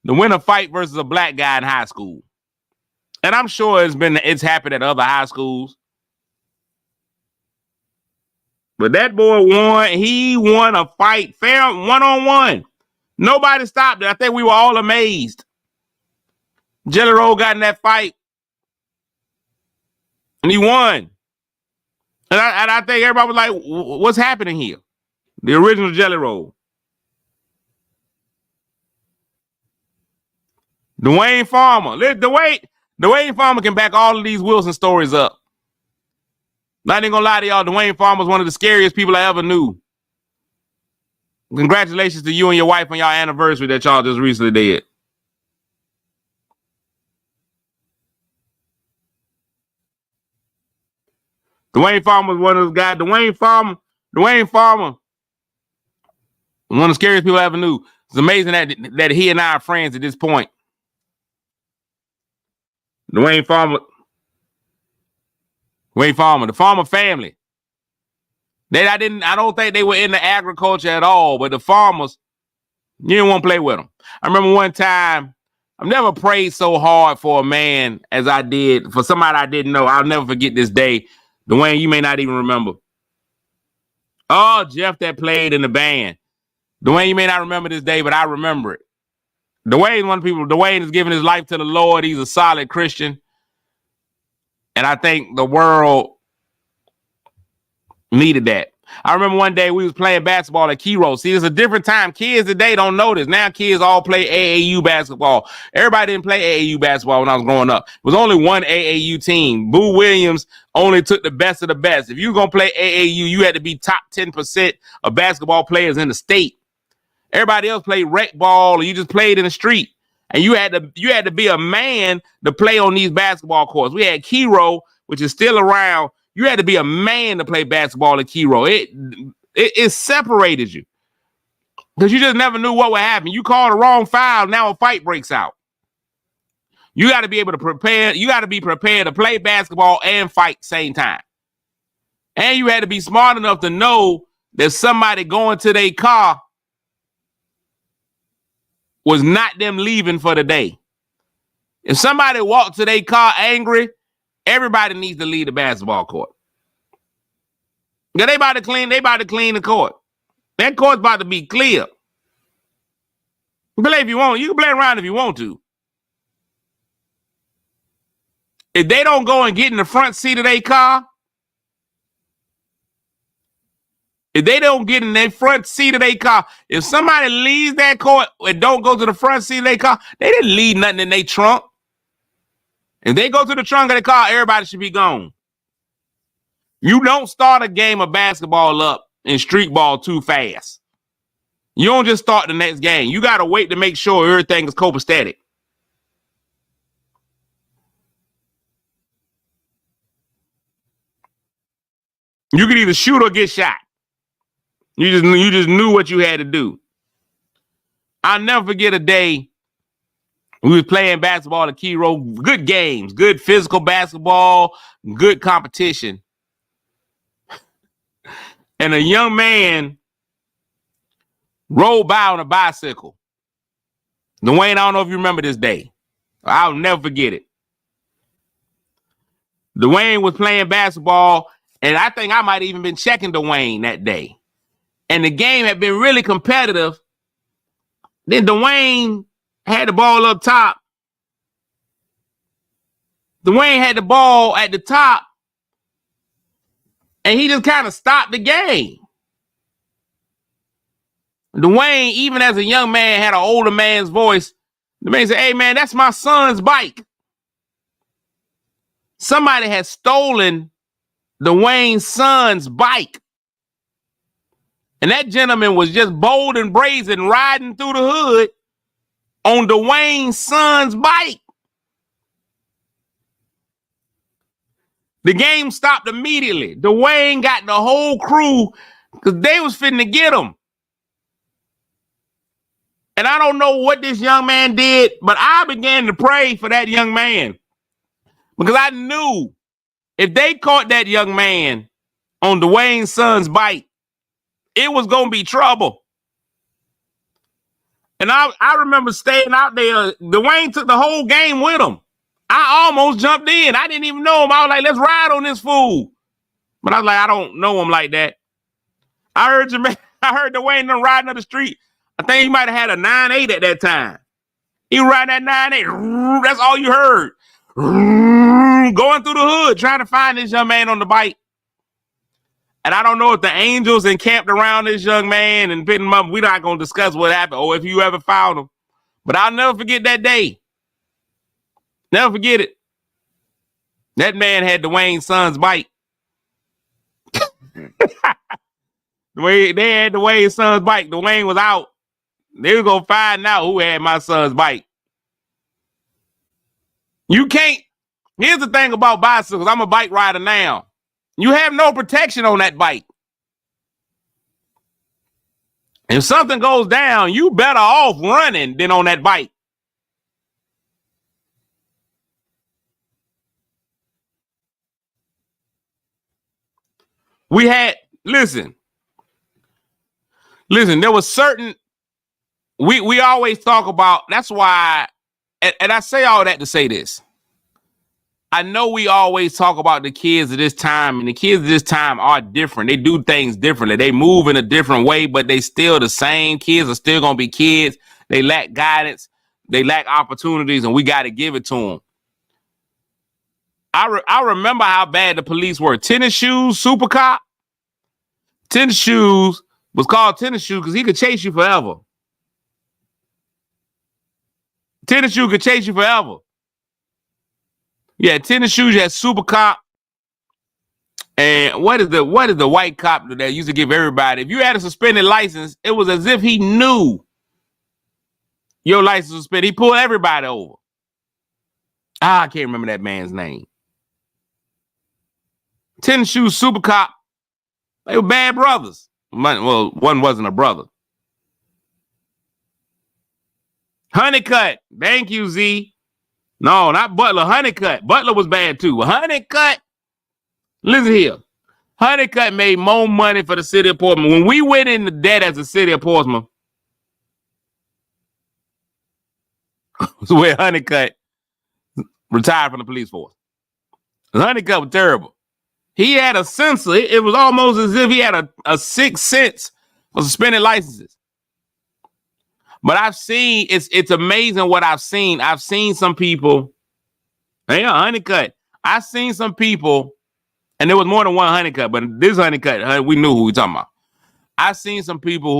to win a fight versus a black guy in high school. And I'm sure it's happened at other high schools. But that boy won. He won a fight fair one-on-one. Nobody stopped it. I think we were all amazed. Jelly Roll got in that fight. And he won. And I think everybody was like, what's happening here? The original Jelly Roll. Dwayne Farmer. Dwayne Farmer can back all of these Wilson stories up. Not even gonna lie to y'all, Dwayne Farmer was one of the scariest people I ever knew. Congratulations to you and your wife on y'all anniversary that y'all just recently did. Dwayne Farmer was one of those guys. Dwayne Farmer, one of the scariest people I ever knew. It's amazing that he and I are friends at this point. Dwayne Farmer, the Farmer family. I don't think they were into agriculture at all, but the farmers, you didn't want to play with them. I remember one time, I've never prayed so hard for a man as I did for somebody I didn't know. I'll never forget this day. Dwayne, you may not even remember. Oh, Jeff that played in the band. Dwayne, you may not remember this day, but I remember it. Dwayne's one of the people. Dwayne has given his life to the Lord. He's a solid Christian. And I think the world needed that. I remember one day we was playing basketball at Kiro. See, it's a different time. Kids today don't know this. Now kids all play AAU basketball. Everybody didn't play AAU basketball when I was growing up. It was only one AAU team. Boo Williams only took the best of the best. If you were going to play AAU, you had to be top 10% of basketball players in the state. Everybody else played rec ball, or you just played in the street. And you had to be a man to play on these basketball courts. We had Kiro, which is still around. You had to be a man to play basketball at Kiro. It separated you because you just never knew what would happen. You called the wrong foul, now a fight breaks out. You got to be able to prepare. You got to be prepared to play basketball and fight same time. And you had to be smart enough to know that somebody going to their car was not them leaving for the day. If somebody walked to their car angry, everybody needs to leave the basketball court. Yeah, they about to clean the court. That court's about to be clear. Play if you want. You can play around if you want to. If they don't go and get in the front seat of their car, if somebody leaves that court and don't go to the front seat of their car, they didn't leave nothing in their trunk. If they go to the trunk of the car, everybody should be gone. You don't start a game of basketball up in street ball too fast. You don't just start the next game. You got to wait to make sure everything is copacetic. You could either shoot or get shot. You just knew what you had to do. I'll never forget a day we was playing basketball at Kiro. Good games, good physical basketball, good competition. And a young man rolled by on a bicycle. Dwayne, I don't know if you remember this day. I'll never forget it. Dwayne was playing basketball, and I think I might have even been checking Dwayne that day. And the game had been really competitive. Then Dwayne had the ball up top. Dwayne had the ball at the top. And he just kind of stopped the game. Dwayne, even as a young man, had an older man's voice. The man said, "Hey, man, that's my son's bike." Somebody had stolen Dwayne's son's bike. And that gentleman was just bold and brazen riding through the hood on Dwayne's son's bike. The game stopped immediately. Dwayne got the whole crew because they was finna get him. And I don't know what this young man did, but I began to pray for that young man because I knew if they caught that young man on Dwayne's son's bike, it was going to be trouble. And I remember staying out there. Dwayne took the whole game with him. I almost jumped in. I didn't even know him. I was like, let's ride on this fool. But I was like, I don't know him like that. I heard Dwayne them riding up the street. I think he might have had a 9.8 at that time. He was riding that 9.8. That's all you heard. Going through the hood, trying to find this young man on the bike. And I don't know if the angels encamped around this young man and picked him up. We're not going to discuss what happened or if you ever found him. But I'll never forget that day. Never forget it. That man had Dwayne's son's bike. They had Dwayne's son's bike. Dwayne was out. They were going to find out who had my son's bike. You can't. Here's the thing about bicycles. I'm a bike rider now. You have no protection on that bike. If something goes down, you better off running than on that bike. We had, listen, there was certain, we always talk about, that's why, and I say all that to say this. I know we always talk about the kids of this time, and the kids of this time are different. They do things differently. They move in a different way, but they still the same. Kids are still going to be kids. They lack guidance. They lack opportunities, and we got to give it to them. I remember how bad the police were. Tennis shoes, super cop. Tennis shoes was called tennis shoe because he could chase you forever. Tennis shoe could chase you forever. Yeah, tennis shoes. You had Super Cop. And what is the white cop that used to give everybody? If you had a suspended license, it was as if he knew your license was suspended. He pulled everybody over. I can't remember that man's name. Tennis shoes, Super Cop. They were bad brothers. Well, one wasn't a brother. Honeycut. Thank you, Z. No, not Butler. Honeycut. Butler was bad too. Honeycut. Listen here. Honeycut made more money for the city of Portsmouth. When we went into debt as the city of Portsmouth, was where Honeycut retired from the police force. Honeycut was terrible. He had a sensor. It was almost as if he had a sixth sense for suspended licenses. But I've seen, it's amazing what I've seen. I've seen some people, Honeycut. I've seen some people, and there was more than one Honeycut, but this Honeycut, we knew who we talking about. I've seen some people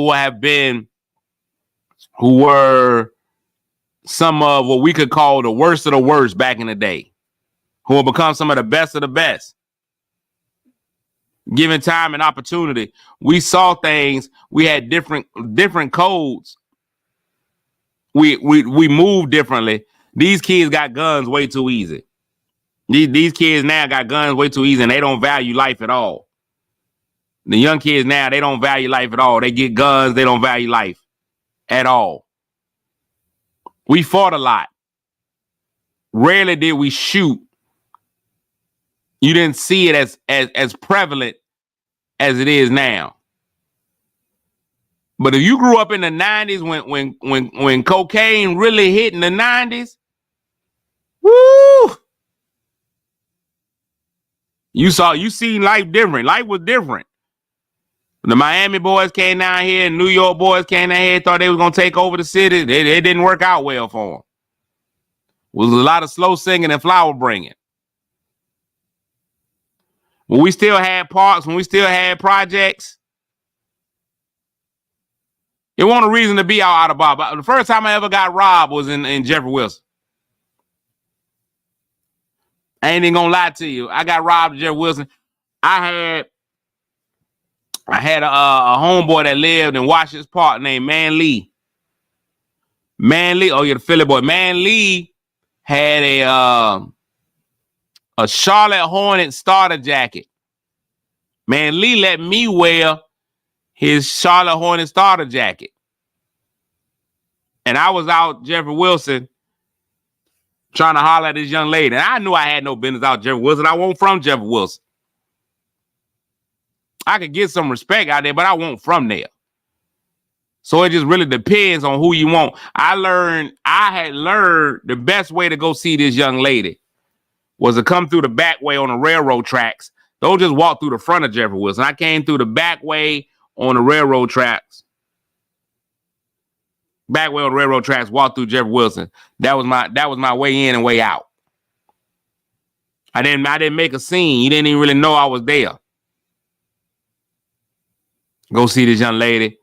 who were some of what we could call the worst of the worst back in the day, who have become some of the best. Given time and opportunity, we saw things. We had different codes. We moved differently. These kids got guns way too easy. These kids now got guns way too easy, and they don't value life at all. The young kids now, they don't value life at all. They get guns. They don't value life at all. We fought a lot. Rarely did we shoot. You didn't see it as prevalent as it is now. But if you grew up in the 90s when cocaine really hit in the 90s, woo! You seen life different. Life was different. The Miami boys came down here and New York boys came down here, thought they was going to take over the city. It didn't work out well for them. It was a lot of slow singing and flower bringing. When we still had parks, when we still had projects, it wasn't a reason to be out of bar. The first time I ever got robbed was in Jeffrey Wilson. I ain't even gonna lie to you. I got robbed in Jeffrey Wilson. I had a homeboy that lived in Washington Park named Man Lee. Man Lee, oh yeah, the Philly boy. Man Lee had a Charlotte Hornets starter jacket. Man Lee let me wear his Charlotte Hornets starter jacket. And I was out Jeffrey Wilson trying to holler at this young lady. And I knew I had no business out Jeffrey Wilson. I wasn't from Jeffrey Wilson. I could get some respect out there, but I wasn't from there. So it just really depends on who you want. I had learned the best way to go see this young lady was to come through the back way on the railroad tracks. Don't just walk through the front of Jeffrey Wilson. I came through the back way on the railroad tracks. Back way on the railroad tracks, walked through Jeffrey Wilson. That was my way in and way out. I didn't make a scene. You didn't even really know I was there. Go see this young lady.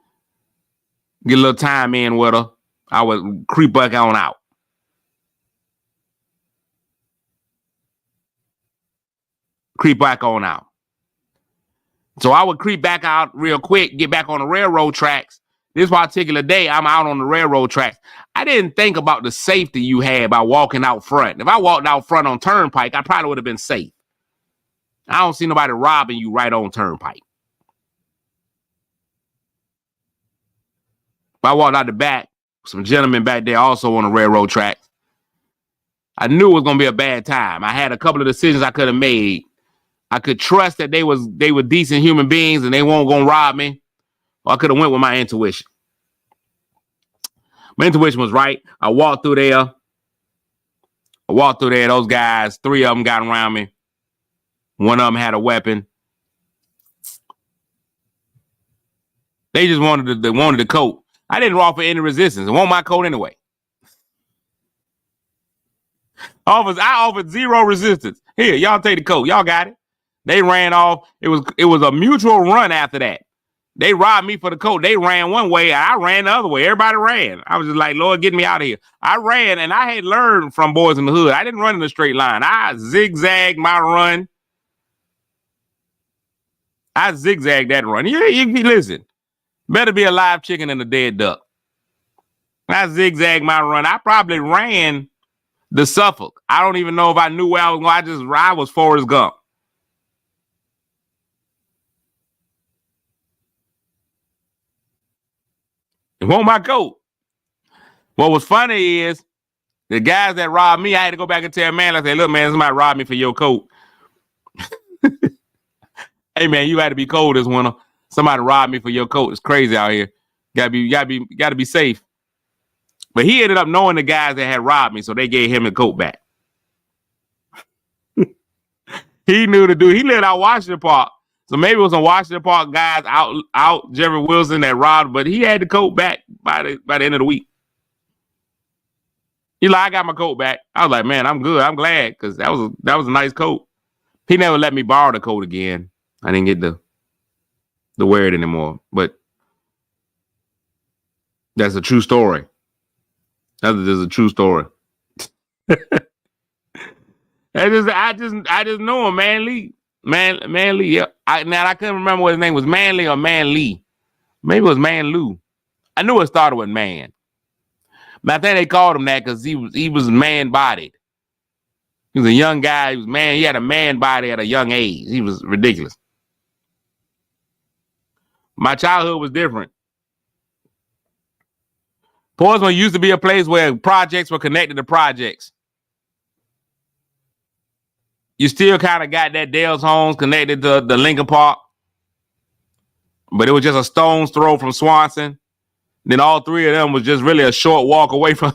Get a little time in with her. I would creep back on out. Creep back on out. So I would creep back out real quick, get back on the railroad tracks. This particular day, I'm out on the railroad tracks. I didn't think about the safety you had by walking out front. If I walked out front on Turnpike, I probably would have been safe. I don't see nobody robbing you right on Turnpike. If I walked out the back, some gentlemen back there also on the railroad tracks, I knew it was going to be a bad time. I had a couple of decisions I could have made. I could trust that they were decent human beings and they weren't going to rob me. Or I could have went with my intuition. My intuition was right. I walked through there. Those guys, 3 of them got around me. One of them had a weapon. They just wanted the coat. I didn't offer any resistance. It wasn't my coat anyway. I offered zero resistance. Here, y'all take the coat. Y'all got it. They ran off. It was a mutual run after that. They robbed me for the coat. They ran one way, I ran the other way. Everybody ran. I was just like, Lord, get me out of here. I ran, and I had learned from Boys in the Hood. I didn't run in a straight line. I zigzagged my run. I zigzagged that run. You listen. Better be a live chicken than a dead duck. I zigzagged my run. I probably ran the Suffolk. I don't even know if I knew where I was going. I was Forrest Gump. It wasn't my coat. What was funny is the guys that robbed me, I had to go back and tell man, I said, look, man, somebody robbed me for your coat. Hey man, you had to be cold this winter. Somebody robbed me for your coat. It's crazy out here. Gotta be safe. But he ended up knowing the guys that had robbed me, so they gave him the coat back. He knew the dude. He lived out Washington Park. So maybe it was some Washington Park guys out Jerry Wilson that robbed, but he had the coat back by the end of the week. He like, I got my coat back. I was like, man, I'm good. I'm glad, because that was a nice coat. He never let me borrow the coat again. I didn't get to wear it anymore. But that's a true story. That is a true story. I just know him, Man Lee. Man Lee. Yeah. I couldn't remember what his name was, Manly or Man Lee. Maybe it was Man Lou. I knew it started with man. But I think they called him that because he was man-bodied. He was a young guy. He had a man body at a young age. He was ridiculous. My childhood was different. Portsmouth used to be a place where projects were connected to projects. You still kind of got that Dale's Homes connected to the Lincoln Park. But it was just a stone's throw from Swanson. Then all three of them was just really a short walk away from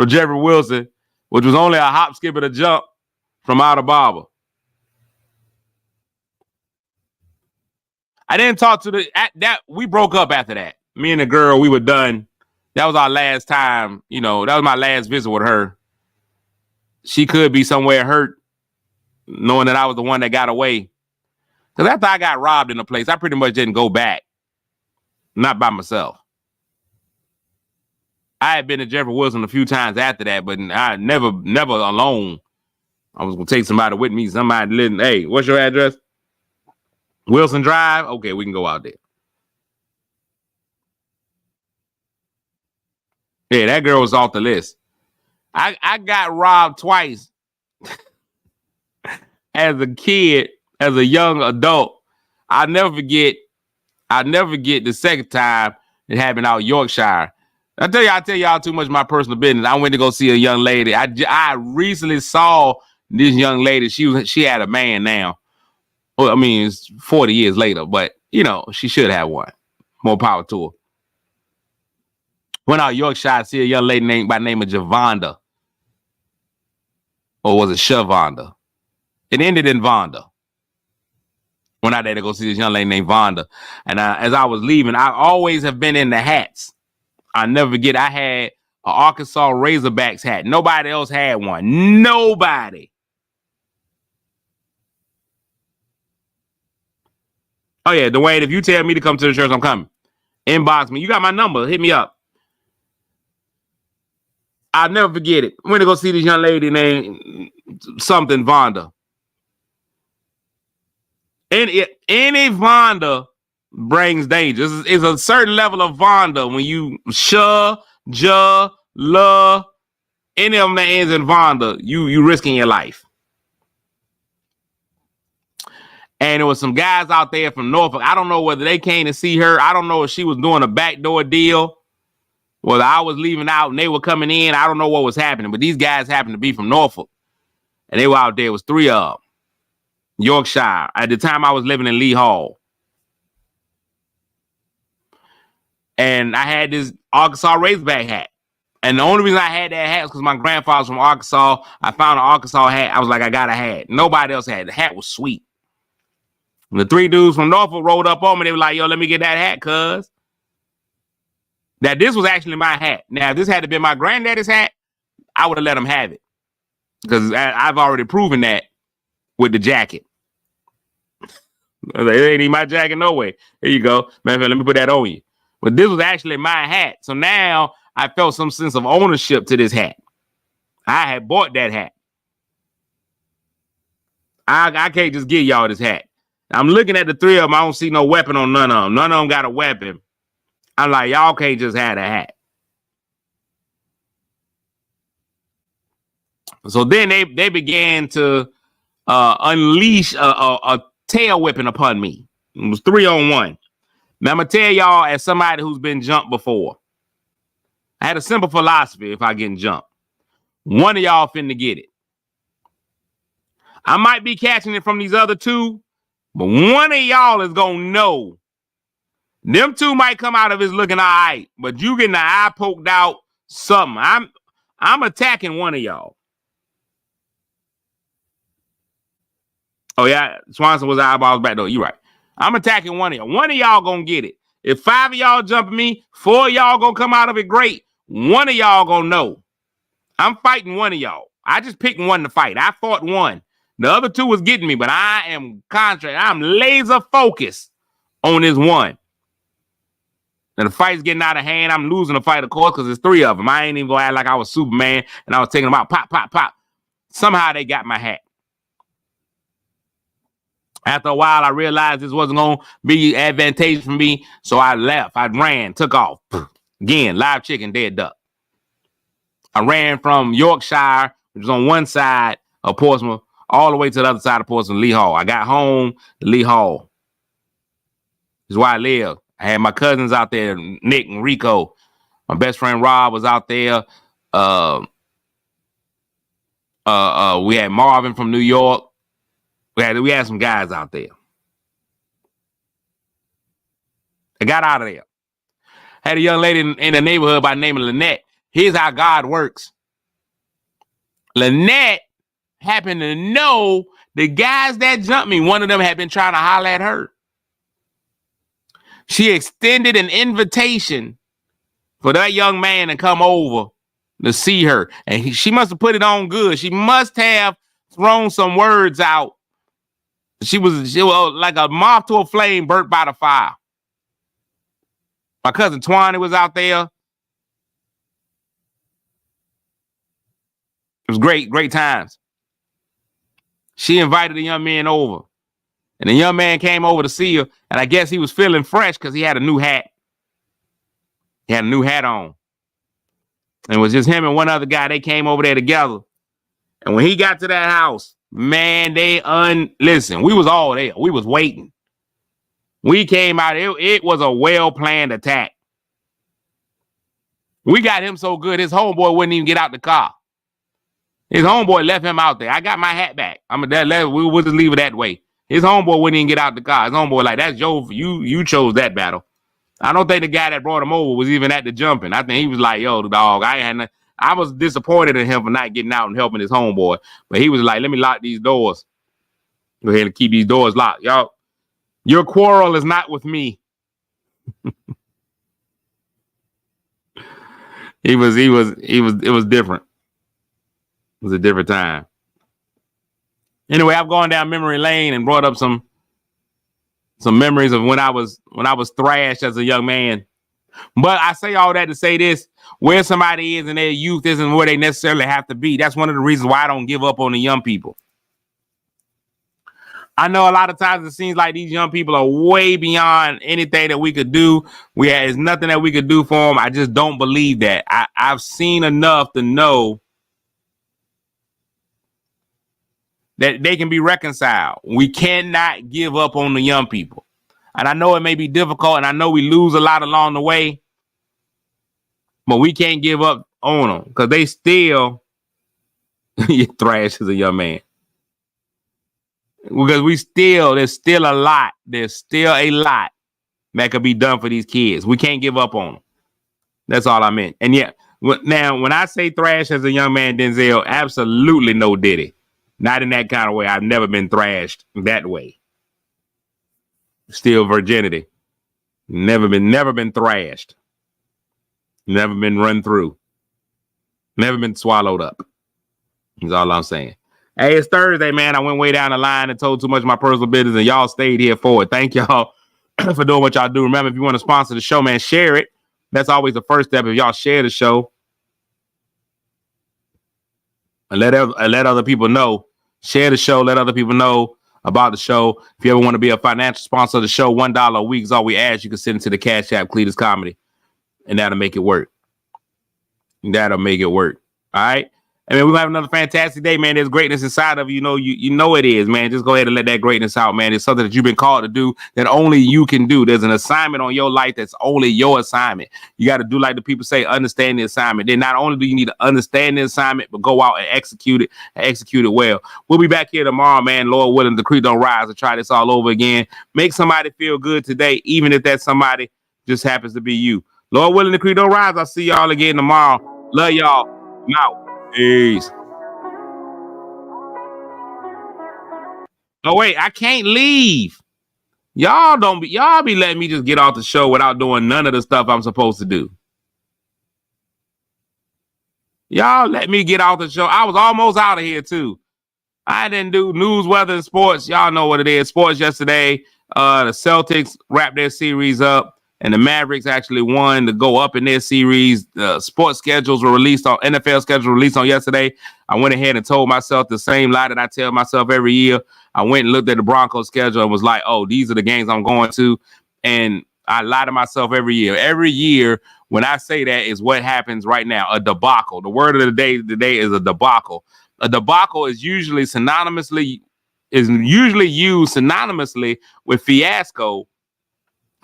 Jerry Wilson, which was only a hop, skip, and a jump from Outer Barber. I didn't talk to we broke up after that. Me and the girl, we were done. That was our last time, that was my last visit with her. She could be somewhere hurt, knowing that I was the one that got away. Because after I got robbed in the place, I pretty much didn't go back. Not by myself. I had been to Jeffrey Wilson a few times after that, but I never alone. I was going to take somebody with me. Somebody living, hey, what's your address? Wilson Drive? Okay, we can go out there. Yeah, that girl was off the list. I got robbed twice as a kid, as a young adult. I'll never forget the second time it happened out Yorkshire. I tell y'all too much of my personal business. I went to go see a young lady. I recently saw this young lady. She had a man now. Well, I mean, it's 40 years later, but she should have one. More power to her. Went out Yorkshire to see a young lady by the name of Javonda. Or was it Shavonda? It ended in Vonda. Went out there to go see this young lady named Vonda. And as I was leaving, I always have been in the hats. I never forget, I had an Arkansas Razorbacks hat. Nobody else had one. Nobody. Oh, yeah, Dwayne, if you tell me to come to the church, I'm coming. Inbox me. You got my number. Hit me up. I'll never forget it. Went to go see this young lady named something Vonda. Any Vonda brings danger. It's a certain level of Vonda when you la, any of them that ends in Vonda, you risking your life. And there was some guys out there from Norfolk. I don't know whether they came to see her. I don't know if she was doing a backdoor deal, whether I was leaving out and they were coming in. I don't know what was happening, but these guys happened to be from Norfolk. And they were out there. It was three of them. Yorkshire. At the time, I was living in Lee Hall. And I had this Arkansas Razorback hat. And the only reason I had that hat was because my grandfather's from Arkansas. I found an Arkansas hat. I was like, I got a hat. Nobody else had it. The hat was sweet. And the three dudes from Norfolk rolled up on me. They were like, yo, let me get that hat, cuz. That this was actually my hat. Now, if this had to be my granddaddy's hat, I would have let him have it. Because I've already proven that with the jacket. It ain't even my jacket no way. Here you go. Man, let me put that on you. But this was actually my hat. So now I felt some sense of ownership to this hat. I had bought that hat. I can't just give y'all this hat. I'm looking at the three of them. I don't see no weapon on none of them. None of them got a weapon. I'm like, y'all can't just have a hat. So then they began to unleash a tail whipping upon me. It was 3-on-1. Now I'm gonna tell y'all, as somebody who's been jumped before, I had a simple philosophy. If I get jumped, one of y'all finna get it. I might be catching it from these other two, but one of y'all is gonna know. Them two might come out of it looking all right, but you getting the eye poked out, something. I'm attacking one of y'all. Oh yeah, Swanson was eyeballs back though. You right. I'm attacking one of y'all. One of y'all gonna get it. If 5 of y'all jumping me, 4 of y'all gonna come out of it great. One of y'all gonna know. I'm fighting one of y'all. I just picked one to fight. I fought one. The other 2 was getting me, but I am concentrated. I'm laser focused on this one. And the fight's getting out of hand. I'm losing the fight, of course, because there's 3 of them. I ain't even gonna act like I was Superman and I was taking them out. Pop, pop, pop. Somehow they got my hat. After a while, I realized this wasn't going to be advantageous for me, so I left. I ran, took off. Again, live chicken, dead duck. I ran from Yorkshire, which was on one side of Portsmouth, all the way to the other side of Portsmouth, Lee Hall. I got home to Lee Hall. This is where I live. I had my cousins out there, Nick and Rico. My best friend Rob was out there. We had Marvin from New York. We had some guys out there. I got out of there. Had a young lady in the neighborhood by the name of Lynette. Here's how God works. Lynette happened to know the guys that jumped me. One of them had been trying to holler at her. She extended an invitation for that young man to come over to see her. And she must have put it on good. She must have thrown some words out. She was like a moth to a flame burnt by the fire. My cousin Twani was out there. It was great times. She invited the young man over. And the young man came over to see her. And I guess he was feeling fresh because he had a new hat. He had a new hat on. And it was just him and one other guy. They came over there together. And when he got to that house, man, listen, we was all there. We was waiting. We came out. It was a well-planned attack. We got him so good, his homeboy wouldn't even get out the car. His homeboy left him out there. I got my hat back. We'll just leave it that way. His homeboy wouldn't even get out the car. His homeboy like, that's you chose that battle. I don't think the guy that brought him over was even at the jumping. I think he was like, yo, the dog, I was disappointed in him for not getting out and helping his homeboy. But he was like, let me lock these doors. Go ahead and keep these doors locked. Y'all, your quarrel is not with me. It was different. It was a different time. Anyway, I've gone down memory lane and brought up some memories of when I was thrashed as a young man. But I say all that to say this: where somebody is in their youth isn't where they necessarily have to be. That's one of the reasons why I don't give up on the young people. I know a lot of times it seems like these young people are way beyond anything that we could do. There's nothing that we could do for them. I just don't believe that. I've seen enough to know that they can be reconciled. We cannot give up on the young people. And I know it may be difficult, and I know we lose a lot along the way, but we can't give up on them because they still thrash as a young man. Because there's still a lot that could be done for these kids. We can't give up on them. That's all I meant. And yeah, now when I say thrash as a young man, Denzel, absolutely no Diddy. Not in that kind of way. I've never been thrashed that way. Still virginity. Never been thrashed. Never been run through. Never been swallowed up. That's all I'm saying. Hey, it's Thursday, man. I went way down the line and told too much of my personal business, and y'all stayed here for it. Thank y'all for doing what y'all do. Remember, if you want to sponsor the show, man, share it. That's always the first step. If y'all share the show and let other people know, share the show, let other people know about the show. If you ever want to be a financial sponsor of the show, $1 a week is all we ask. You can send it to the Cash App, Cletus Comedy, and that'll make it work. That'll make it work. All right. I mean, we're gonna have another fantastic day, man. There's greatness inside of you. You know it is, man. Just go ahead and let that greatness out, man. It's something that you've been called to do that only you can do. There's an assignment on your life that's only your assignment. You got to do like the people say, understand the assignment. Then not only do you need to understand the assignment, but go out and execute it well. We'll be back here tomorrow, man. Lord willing, the creek don't rise to try this all over again. Make somebody feel good today, even if that somebody just happens to be you. Lord willing, the creek don't rise. I'll see y'all again tomorrow. Love y'all. I'm out. Peace. Oh wait, I can't leave. Y'all be letting me just get off the show without doing none of the stuff I'm supposed to do. Y'all let me get off the show. I was almost out of here too. I didn't do news, weather, and sports. Y'all know what it is. Sports yesterday. The Celtics wrapped their series up. And the Mavericks actually won to go up in their series. The sports schedules were released on NFL schedules released on yesterday. I went ahead and told myself the same lie that I tell myself every year. I went and looked at the Broncos schedule and was like, oh, these are the games I'm going to. And I lie to myself every year. Every year when I say that is what happens right now. A debacle. The word of the day today is a debacle. A debacle is usually used synonymously with fiasco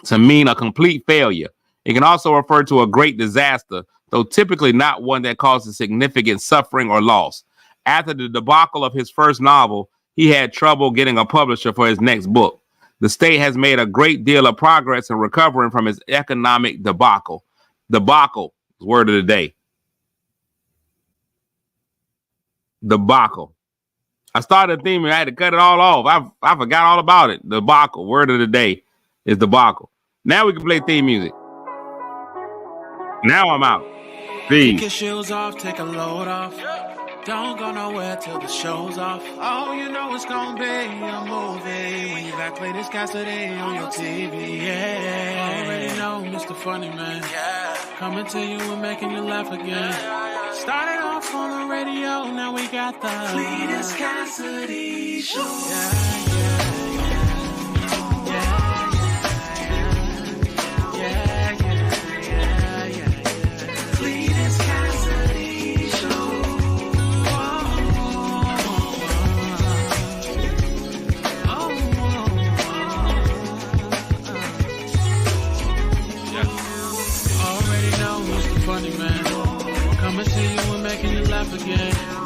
to mean a complete failure. It can also refer to a great disaster, though typically not one that causes significant suffering or loss. After the debacle of his first novel, he had trouble getting a publisher for his next book. The state has made a great deal of progress in recovering from its economic debacle. Debacle is word of the day. Debacle. I started a theme and I had to cut it all off. I forgot all about it. Debacle. Word of the day is debacle. Now we can play theme music. Now I'm out. Peace. Take your shoes off, take a load off. Don't go nowhere till the show's off. Oh, you know it's gonna be a movie when you back play this Cassidy on your TV. Yeah, already know Mr. Funny Man. Yeah, coming to you and making you laugh again. Started off on the radio, now we got the Cletus Cassidy Show. Funny Man, coming to you and making you laugh again.